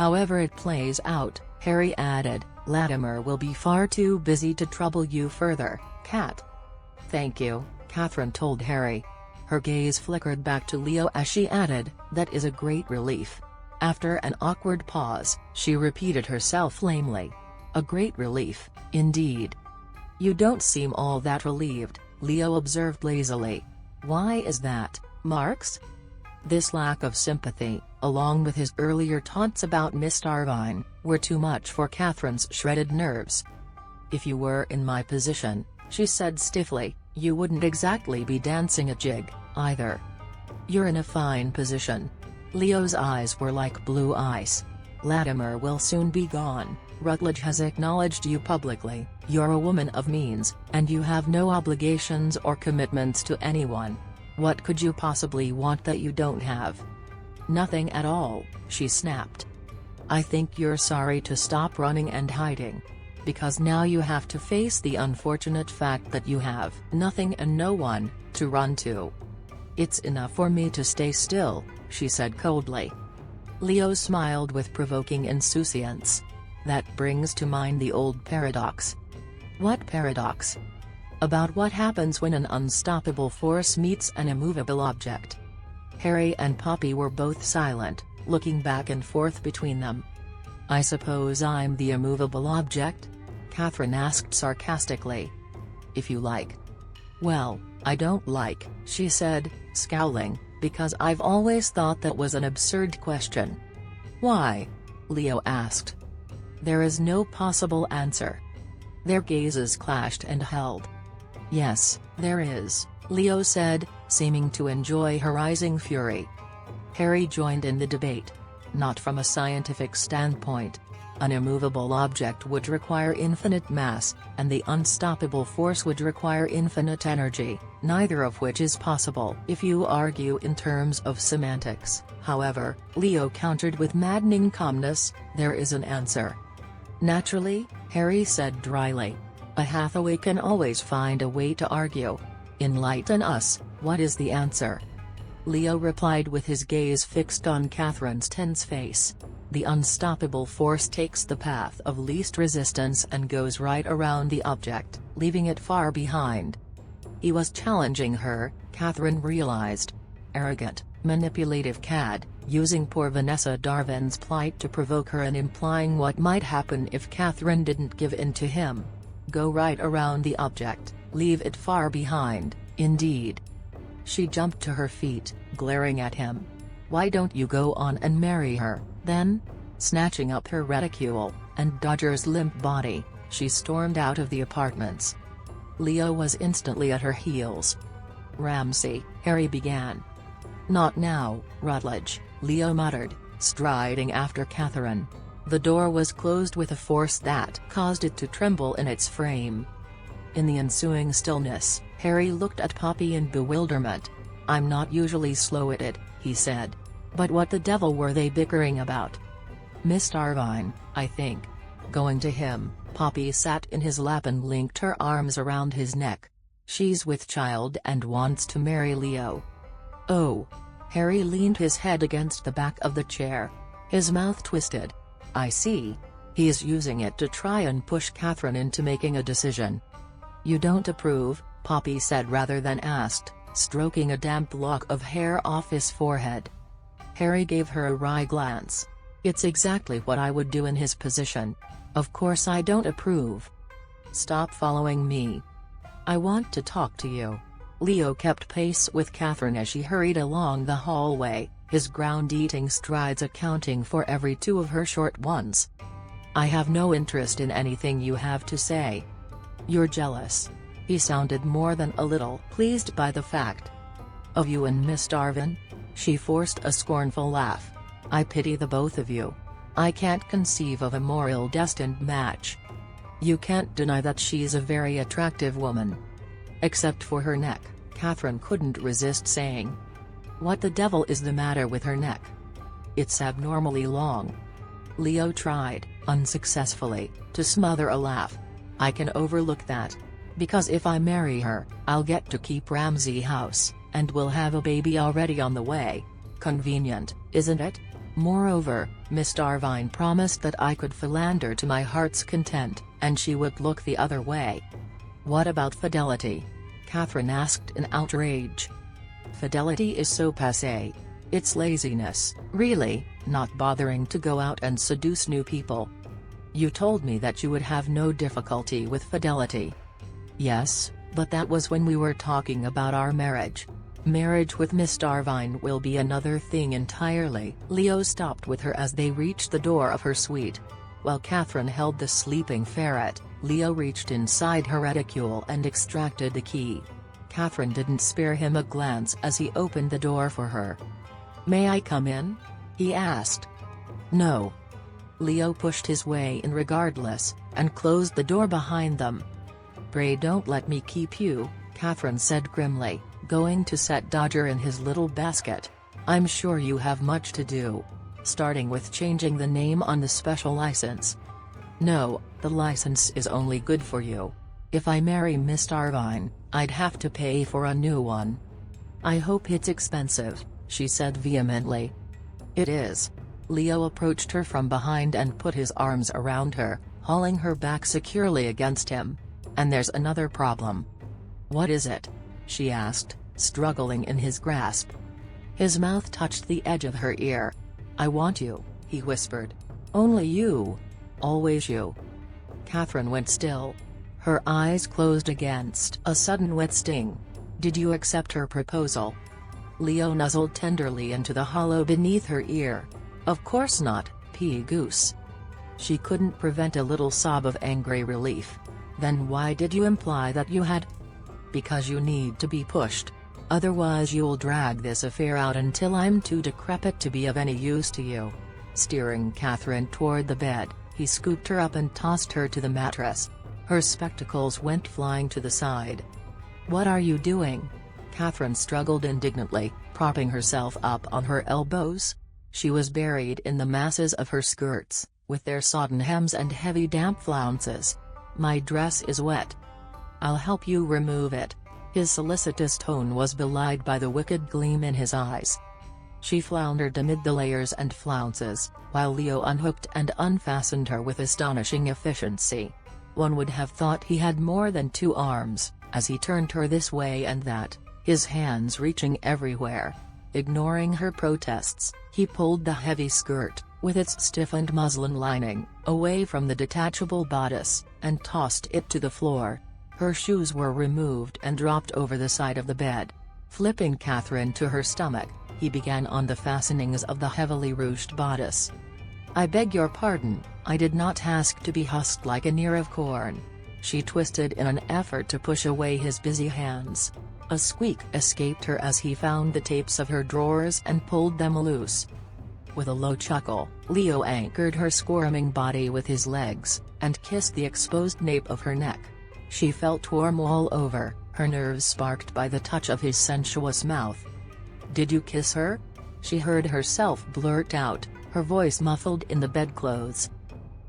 However it plays out, Harry added, Latimer will be far too busy to trouble you further, Cat. Thank you, Catherine told Harry. Her gaze flickered back to Leo as she added, that is a great relief. After an awkward pause, she repeated herself lamely. A great relief, indeed. You don't seem all that relieved, Leo observed lazily. Why is that, Marks? This lack of sympathy, along with his earlier taunts about Miss Darvine, were too much for Catherine's shredded nerves. If you were in my position, she said stiffly, you wouldn't exactly be dancing a jig, either. You're in a fine position. Leo's eyes were like blue ice. Latimer will soon be gone, Rutledge has acknowledged you publicly, you're a woman of means, and you have no obligations or commitments to anyone. What could you possibly want that you don't have? Nothing at all, she snapped. I think you're sorry to stop running and hiding. Because now you have to face the unfortunate fact that you have nothing and no one to run to. It's enough for me to stay still, she said coldly. Leo smiled with provoking insouciance. That brings to mind the old paradox. What paradox? About what happens when an unstoppable force meets an immovable object. Harry and Poppy were both silent, looking back and forth between them. I suppose I'm the immovable object? Catherine asked sarcastically. If you like. Well, I don't like, she said, scowling, because I've always thought that was an absurd question. Why? Leo asked. There is no possible answer. Their gazes clashed and held. Yes, there is, Leo said, seeming to enjoy her rising fury. Harry joined in the debate. Not from a scientific standpoint. An immovable object would require infinite mass, and the unstoppable force would require infinite energy, neither of which is possible if you argue in terms of semantics. However, Leo countered with maddening calmness, there is an answer. Naturally, Harry said dryly. A Hathaway can always find a way to argue. Enlighten us, what is the answer? Leo replied with his gaze fixed on Catherine's tense face. The unstoppable force takes the path of least resistance and goes right around the object, leaving it far behind. He was challenging her, Catherine realized. Arrogant, manipulative cad, using poor Vanessa Darvine's plight to provoke her and implying what might happen if Catherine didn't give in to him. Go right around the object, leave it far behind, indeed. She jumped to her feet, glaring at him. Why don't you go on and marry her, then? Snatching up her reticule, and Dodger's limp body, she stormed out of the apartments. Leo was instantly at her heels. Ramsay, Harry began. Not now, Rutledge, Leo muttered, striding after Catherine. The door was closed with a force that caused it to tremble in its frame. In the ensuing stillness, Harry looked at Poppy in bewilderment. I'm not usually slow-witted, he said. But what the devil were they bickering about? Miss Darvine, I think. Going to him, Poppy sat in his lap and linked her arms around his neck. She's with child and wants to marry Leo. Oh. Harry leaned his head against the back of the chair. His mouth twisted. I see. He's using it to try and push Catherine into making a decision. You don't approve, Poppy said rather than asked, stroking a damp lock of hair off his forehead. Harry gave her a wry glance. It's exactly what I would do in his position. Of course I don't approve. Stop following me. I want to talk to you. Leo kept pace with Catherine as she hurried along the hallway, his ground-eating strides accounting for every two of her short ones. I have no interest in anything you have to say. You're jealous. He sounded more than a little pleased by the fact. Of you and Miss Darvine? She forced a scornful laugh. I pity the both of you. I can't conceive of a more ill-destined match. You can't deny that she's a very attractive woman. Except for her neck, Catherine couldn't resist saying. What the devil is the matter with her neck? It's abnormally long. Leo tried, unsuccessfully, to smother a laugh. I can overlook that. Because if I marry her, I'll get to keep Ramsay House, and we'll have a baby already on the way. Convenient, isn't it? Moreover, Miss Darvine promised that I could philander to my heart's content, and she would look the other way. What about fidelity? Catherine asked in outrage. Fidelity is so passé. It's laziness, really, not bothering to go out and seduce new people. You told me that you would have no difficulty with fidelity. Yes, but that was when we were talking about our marriage. Marriage with Miss Darvine will be another thing entirely. Leo stopped with her as they reached the door of her suite. While Catherine held the sleeping ferret, Leo reached inside her reticule and extracted the key. Catherine didn't spare him a glance as he opened the door for her. "May I come in?" he asked. "No." Leo pushed his way in regardless, and closed the door behind them. "Pray don't let me keep you," Catherine said grimly, going to set Dodger in his little basket. "I'm sure you have much to do. Starting with changing the name on the special license." "No, the license is only good for you. If I marry Miss Darvine, I'd have to pay for a new one." "I hope it's expensive," she said vehemently. "It is." Leo approached her from behind and put his arms around her, hauling her back securely against him. "And there's another problem." "What is it?" she asked, struggling in his grasp. His mouth touched the edge of her ear. "I want you," he whispered. "Only you. Always you." Catherine went still. Her eyes closed against a sudden wet sting. "Did you accept her proposal?" Leo nuzzled tenderly into the hollow beneath her ear. "Of course not, pea-goose." She couldn't prevent a little sob of angry relief. "Then why did you imply that you had?" "Because you need to be pushed. Otherwise you'll drag this affair out until I'm too decrepit to be of any use to you." Steering Catherine toward the bed, he scooped her up and tossed her to the mattress. Her spectacles went flying to the side. "What are you doing?" Catherine struggled indignantly, propping herself up on her elbows. She was buried in the masses of her skirts, with their sodden hems and heavy damp flounces. "My dress is wet." "I'll help you remove it." His solicitous tone was belied by the wicked gleam in his eyes. She floundered amid the layers and flounces, while Leo unhooked and unfastened her with astonishing efficiency. One would have thought he had more than two arms, as he turned her this way and that, his hands reaching everywhere. Ignoring her protests, he pulled the heavy skirt, with its stiffened muslin lining, away from the detachable bodice, and tossed it to the floor. Her shoes were removed and dropped over the side of the bed. Flipping Catherine to her stomach, he began on the fastenings of the heavily ruched bodice. "I beg your pardon, I did not ask to be husked like an ear of corn." She twisted in an effort to push away his busy hands. A squeak escaped her as he found the tapes of her drawers and pulled them loose. With a low chuckle, Leo anchored her squirming body with his legs, and kissed the exposed nape of her neck. She felt warm all over, her nerves sparked by the touch of his sensuous mouth. "Did you kiss her?" she heard herself blurt out, her voice muffled in the bedclothes.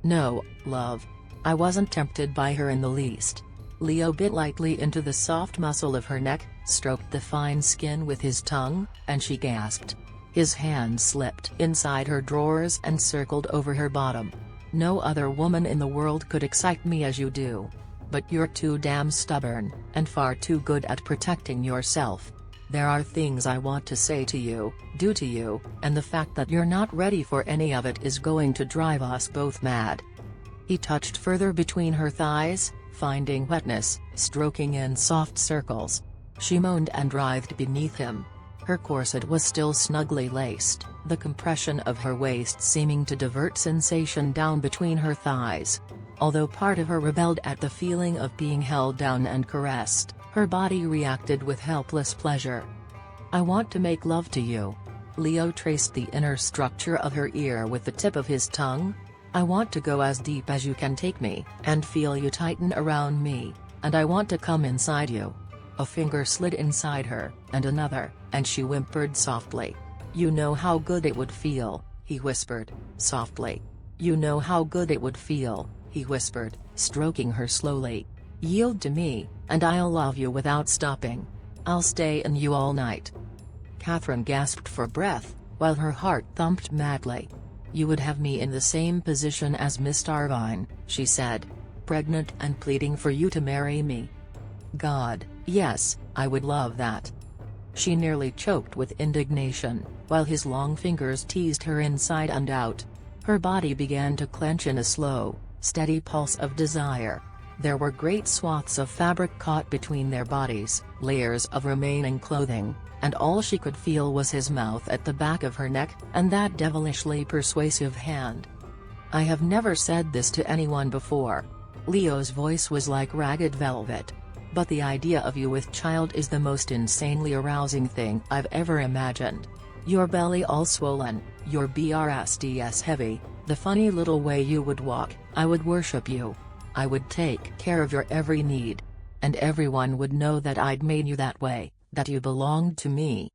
"No, love. I wasn't tempted by her in the least." Leo bit lightly into the soft muscle of her neck, stroked the fine skin with his tongue, and she gasped. His hand slipped inside her drawers and circled over her bottom. "No other woman in the world could excite me as you do. But you're too damn stubborn, and far too good at protecting yourself. There are things I want to say to you, do to you, and the fact that you're not ready for any of it is going to drive us both mad." He touched further between her thighs, finding wetness, stroking in soft circles. She moaned and writhed beneath him. Her corset was still snugly laced, the compression of her waist seeming to divert sensation down between her thighs. Although part of her rebelled at the feeling of being held down and caressed, her body reacted with helpless pleasure. "I want to make love to you." Leo traced the inner structure of her ear with the tip of his tongue. "I want to go as deep as you can take me, and feel you tighten around me, and I want to come inside you." A finger slid inside her, and another, and she whimpered softly. "You know how good it would feel," he whispered, softly. "You know how good it would feel," he whispered, stroking her slowly. "Yield to me, and I'll love you without stopping. I'll stay in you all night." Catherine gasped for breath, while her heart thumped madly. "You would have me in the same position as Miss Darvine," she said. "Pregnant and pleading for you to marry me. God, yes, I would love that." She nearly choked with indignation, while his long fingers teased her inside and out. Her body began to clench in a slow, steady pulse of desire. There were great swaths of fabric caught between their bodies, layers of remaining clothing, and all she could feel was his mouth at the back of her neck, and that devilishly persuasive hand. "I have never said this to anyone before." Leo's voice was like ragged velvet. "But the idea of you with child is the most insanely arousing thing I've ever imagined. Your belly all swollen, your breasts heavy, the funny little way you would walk, I would worship you. I would take care of your every need. And everyone would know that I'd made you that way, that you belonged to me.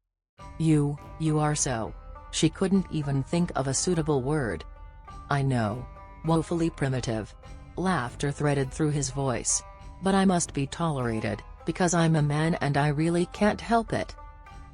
You are so..." She couldn't even think of a suitable word. "I know. Woefully primitive." Laughter threaded through his voice. "But I must be tolerated, because I'm a man and I really can't help it."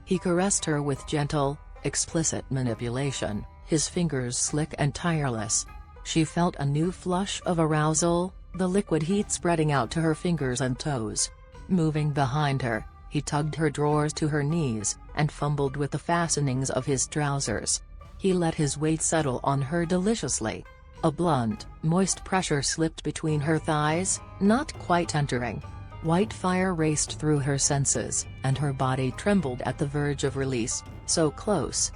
He caressed her with gentle, explicit manipulation, his fingers slick and tireless. She felt a new flush of arousal, the liquid heat spreading out to her fingers and toes. Moving behind her, he tugged her drawers to her knees, and fumbled with the fastenings of his trousers. He let his weight settle on her deliciously. A blunt, moist pressure slipped between her thighs, not quite entering. White fire raced through her senses, and her body trembled at the verge of release, so close.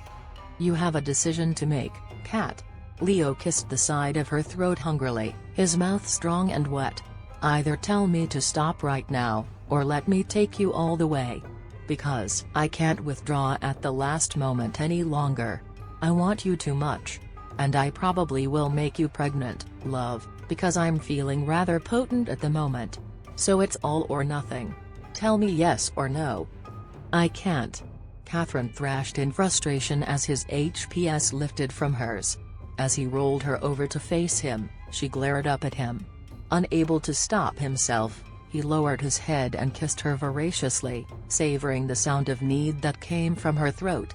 "You have a decision to make, Kat." Leo kissed the side of her throat hungrily, his mouth strong and wet. "Either tell me to stop right now, or let me take you all the way. Because I can't withdraw at the last moment any longer. I want you too much. And I probably will make you pregnant, love, because I'm feeling rather potent at the moment. So it's all or nothing. Tell me yes or no." "I can't," Catherine thrashed in frustration as his HPS lifted from hers. As he rolled her over to face him, she glared up at him. Unable to stop himself, he lowered his head and kissed her voraciously, savoring the sound of need that came from her throat.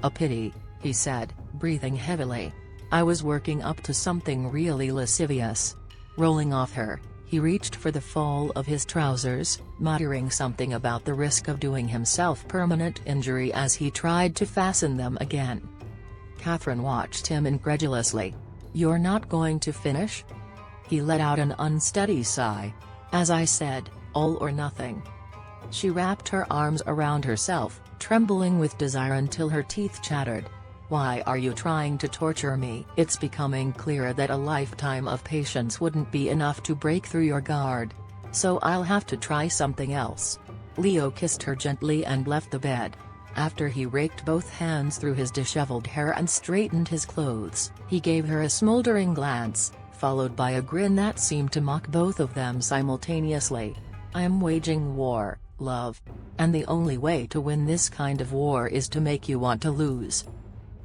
"A pity," he said, breathing heavily. "I was working up to something really lascivious." Rolling off her, he reached for the fall of his trousers, muttering something about the risk of doing himself permanent injury as he tried to fasten them again. Catherine watched him incredulously. "You're not going to finish?" He let out an unsteady sigh. "As I said, all or nothing." She wrapped her arms around herself, trembling with desire until her teeth chattered. "Why are you trying to torture me?" "It's becoming clear that a lifetime of patience wouldn't be enough to break through your guard. So I'll have to try something else." Leo kissed her gently and left the bed. After he raked both hands through his disheveled hair and straightened his clothes, he gave her a smoldering glance, followed by a grin that seemed to mock both of them simultaneously. "I'm waging war, love. And the only way to win this kind of war is to make you want to lose."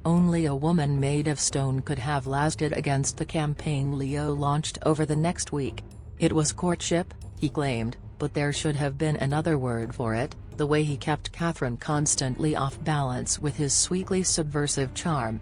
Only a woman made of stone could have lasted against the campaign Leo launched over the next week. It was courtship, he claimed, but there should have been another word for it, the way he kept Catherine constantly off balance with his sweetly subversive charm.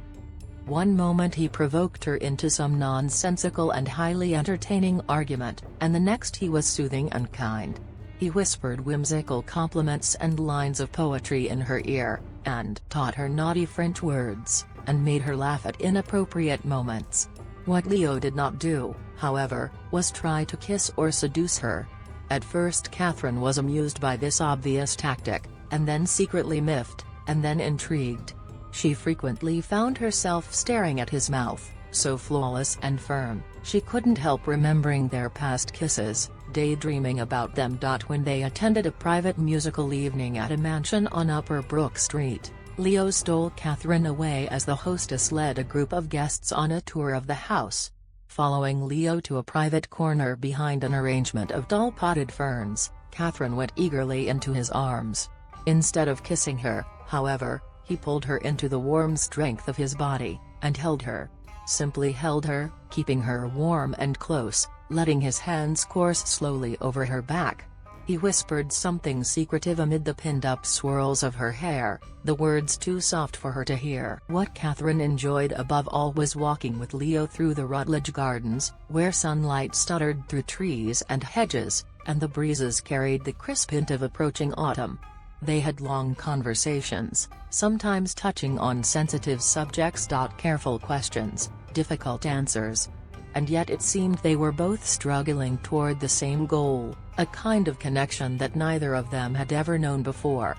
One moment he provoked her into some nonsensical and highly entertaining argument, and the next he was soothing and kind. He whispered whimsical compliments and lines of poetry in her ear, and taught her naughty French words, and made her laugh at inappropriate moments. What Leo did not do, however, was try to kiss or seduce her. At first Catherine was amused by this obvious tactic, and then secretly miffed, and then intrigued. She frequently found herself staring at his mouth, so flawless and firm, she couldn't help remembering their past kisses, daydreaming about them. When they attended a private musical evening at a mansion on Upper Brook Street, Leo stole Catherine away as the hostess led a group of guests on a tour of the house. Following Leo to a private corner behind an arrangement of dull potted ferns, Catherine went eagerly into his arms. Instead of kissing her, however, he pulled her into the warm strength of his body, and held her. Simply held her, keeping her warm and close, letting his hands course slowly over her back. He whispered something secretive amid the pinned-up swirls of her hair, the words too soft for her to hear. What Catherine enjoyed above all was walking with Leo through the Rutledge Gardens, where sunlight stuttered through trees and hedges, and the breezes carried the crisp hint of approaching autumn. They had long conversations, sometimes touching on sensitive subjects. Careful questions, difficult answers. And yet it seemed they were both struggling toward the same goal, a kind of connection that neither of them had ever known before.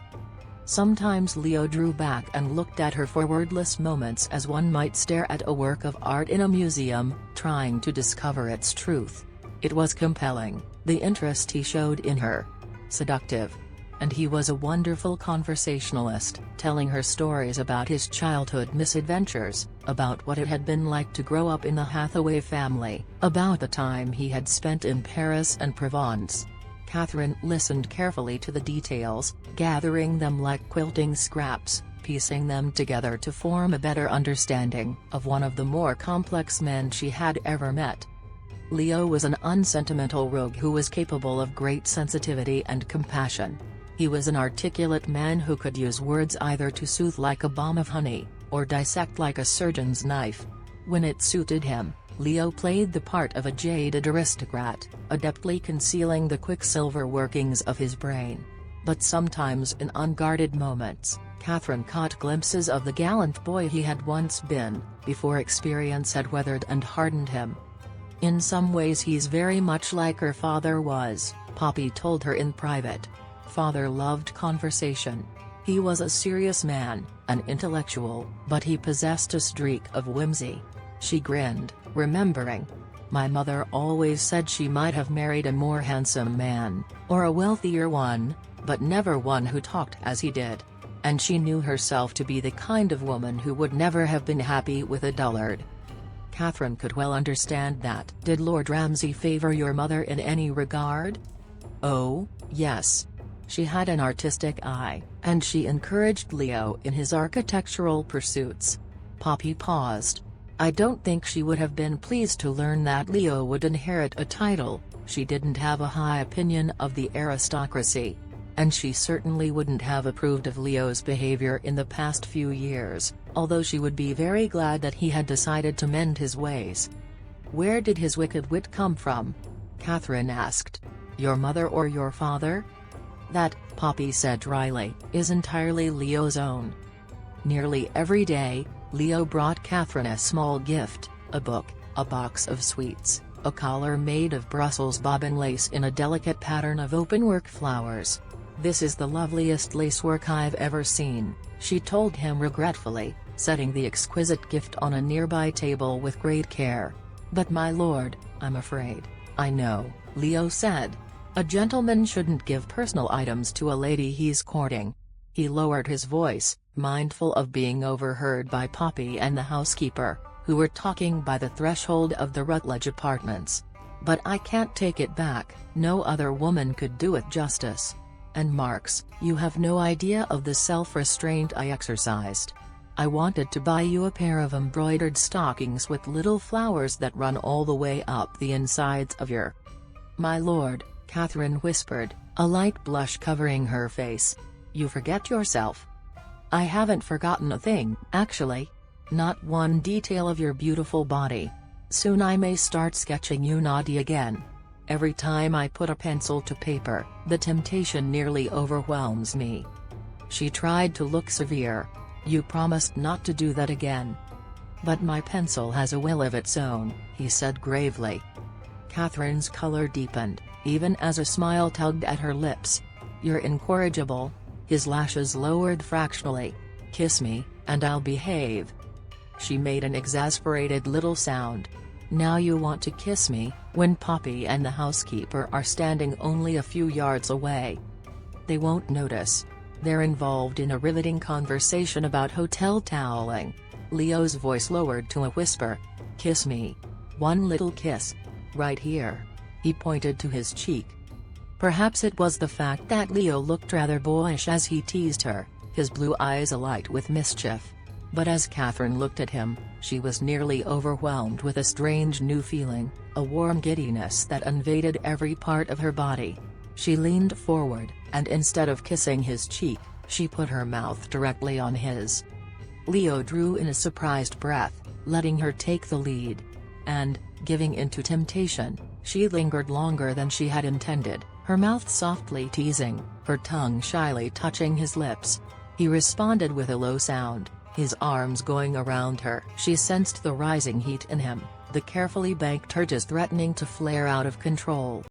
Sometimes Leo drew back and looked at her for wordless moments, as one might stare at a work of art in a museum, trying to discover its truth. It was compelling, the interest he showed in her. Seductive. And he was a wonderful conversationalist, telling her stories about his childhood misadventures, about what it had been like to grow up in the Hathaway family, about the time he had spent in Paris and Provence. Catherine listened carefully to the details, gathering them like quilting scraps, piecing them together to form a better understanding of one of the more complex men she had ever met. Leo was an unsentimental rogue who was capable of great sensitivity and compassion. He was an articulate man who could use words either to soothe like a bomb of honey, or dissect like a surgeon's knife. When it suited him, Leo played the part of a jaded aristocrat, adeptly concealing the quicksilver workings of his brain. But sometimes in unguarded moments, Catherine caught glimpses of the gallant boy he had once been, before experience had weathered and hardened him. "In some ways he's very much like her father was," Poppy told her in private. Father loved conversation. He was a serious man, an intellectual, but he possessed a streak of whimsy. She grinned, remembering. "My mother always said she might have married a more handsome man, or a wealthier one, but never one who talked as he did. And she knew herself to be the kind of woman who would never have been happy with a dullard." Catherine could well understand that. "Did Lord Ramsay favour your mother in any regard?" "Oh, yes. She had an artistic eye, and she encouraged Leo in his architectural pursuits." Poppy paused. "I don't think she would have been pleased to learn that Leo would inherit a title. She didn't have a high opinion of the aristocracy. And she certainly wouldn't have approved of Leo's behavior in the past few years, although she would be very glad that he had decided to mend his ways." "Where did his wicked wit come from?" Catherine asked. "Your mother or your father?" "That," Poppy said dryly, "is entirely Leo's own." Nearly every day, Leo brought Catherine a small gift, a book, a box of sweets, a collar made of Brussels bobbin lace in a delicate pattern of openwork flowers. "This is the loveliest lacework I've ever seen," she told him regretfully, setting the exquisite gift on a nearby table with great care. "But my lord, I'm afraid." "I know," Leo said. "A gentleman shouldn't give personal items to a lady he's courting." He lowered his voice, mindful of being overheard by Poppy and the housekeeper, who were talking by the threshold of the Rutledge apartments. "But I can't take it back, no other woman could do it justice. And Marks, you have no idea of the self-restraint I exercised. I wanted to buy you a pair of embroidered stockings with little flowers that run all the way up the insides of your—" "My lord," Catherine whispered, a light blush covering her face. "You forget yourself." "I haven't forgotten a thing, actually. Not one detail of your beautiful body. Soon I may start sketching you naughty again. Every time I put a pencil to paper, the temptation nearly overwhelms me." She tried to look severe. "You promised not to do that again." "But my pencil has a will of its own," he said gravely. Catherine's color deepened, even as a smile tugged at her lips. "You're incorrigible." His lashes lowered fractionally. "Kiss me, and I'll behave." She made an exasperated little sound. "Now you want to kiss me, when Poppy and the housekeeper are standing only a few yards away. They won't notice. They're involved in a riveting conversation about hotel toweling." Leo's voice lowered to a whisper. "Kiss me. One little kiss. Right here." He pointed to his cheek. Perhaps it was the fact that Leo looked rather boyish as he teased her, his blue eyes alight with mischief. But as Catherine looked at him, she was nearly overwhelmed with a strange new feeling, a warm giddiness that invaded every part of her body. She leaned forward, and instead of kissing his cheek, she put her mouth directly on his. Leo drew in a surprised breath, letting her take the lead. And, giving into temptation, she lingered longer than she had intended, her mouth softly teasing, her tongue shyly touching his lips. He responded with a low sound, his arms going around her. She sensed the rising heat in him, the carefully banked urges threatening to flare out of control.